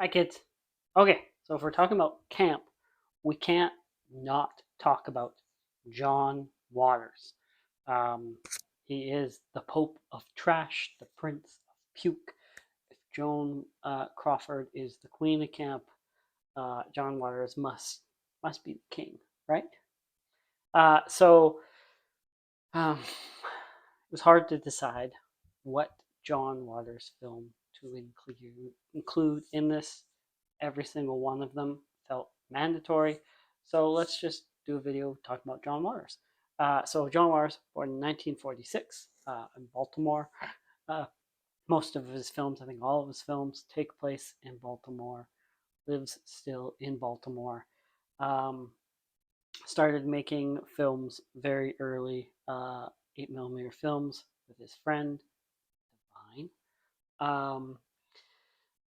Hi, kids. Okay, so if we're talking about camp, we can't not talk about John Waters. Um, he is the Pope of Trash, the Prince of Puke. If Joan Crawford is the Queen of Camp, John Waters must be the king, right? So it was hard to decide what John Waters film to include in this. Every single one of them felt mandatory. So let's just do a video talking about John Waters. So John Waters, born in 1946 in Baltimore. Uh, most of his films, I think all of his films, take place in Baltimore. Lives still in Baltimore. Um, Started making films very early, 8 millimeter films with his friend Divine. Um,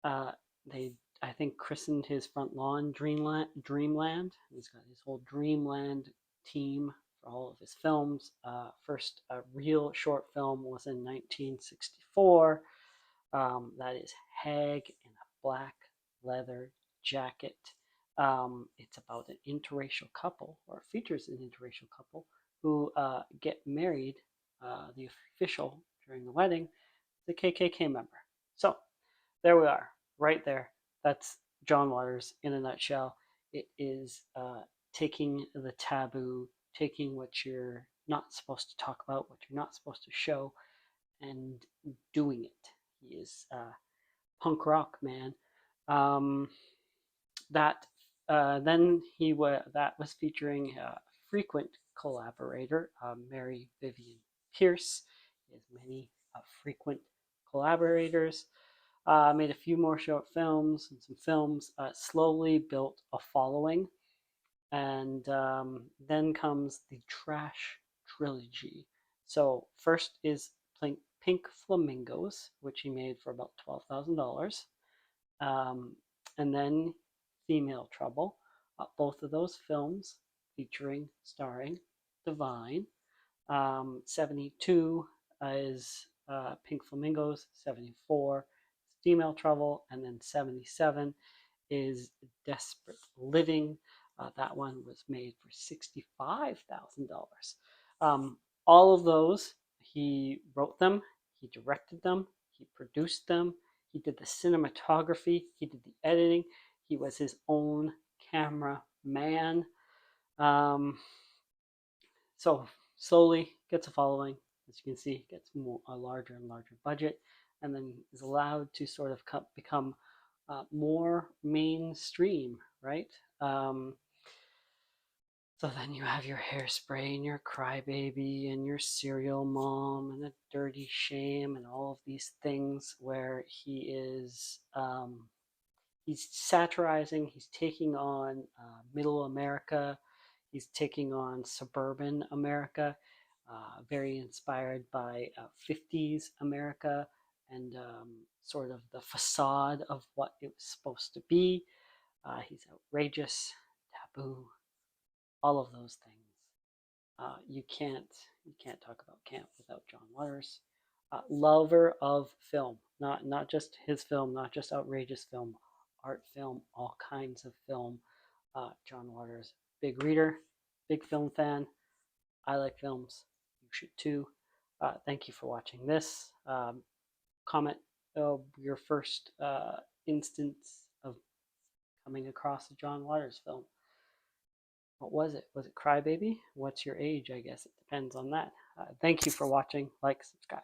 Uh, they, I think, christened his front lawn Dreamland. He's got his whole Dreamland team for all of his films. First real short film was in 1964. That is Hag in a black leather jacket. It's about an interracial couple, or features an interracial couple, who get married. The official during the wedding, the KKK member. So there we are, right there. That's John Waters in a nutshell. It is taking the taboo, taking what you're not supposed to talk about, what you're not supposed to show, and doing it. He is punk rock man. Um, that then that was featuring a frequent collaborator, Mary Vivian Pierce. He has many frequent collaborators. Made a few more short films and some films. Slowly built a following, and then comes the Trash trilogy. So first is Pink Flamingos, which he made for about $12,000, and then Female Trouble. Both of those films featuring starring Divine. 72 is Pink Flamingos, 74 Female Trouble, and then 77 is Desperate Living. That one was made for $65,000. All of those, he wrote them, he directed them, he produced them, he did the cinematography, he did the editing, he was his own camera man. Um, so slowly gets a following. As you can see, gets a larger and larger budget, and then is allowed to sort of become more mainstream, right? Um, so then you have your Hairspray and your Crybaby and your Serial Mom and a Dirty Shame and all of these things where he's satirizing, he's taking on middle America, he's taking on suburban America, very inspired by 50s America and sort of the facade of what it was supposed to be. He's outrageous, taboo, all of those things. You can't talk about camp without John Waters. Lover of film, not just his film, not just outrageous film, art film, all kinds of film. John Waters, big reader, big film fan. I like films. You should too. Thank you for watching this. Comment your first instance of coming across a John Waters film. What was it? Was it Crybaby? What's your age? I guess it depends on that. Thank you for watching. Like, subscribe.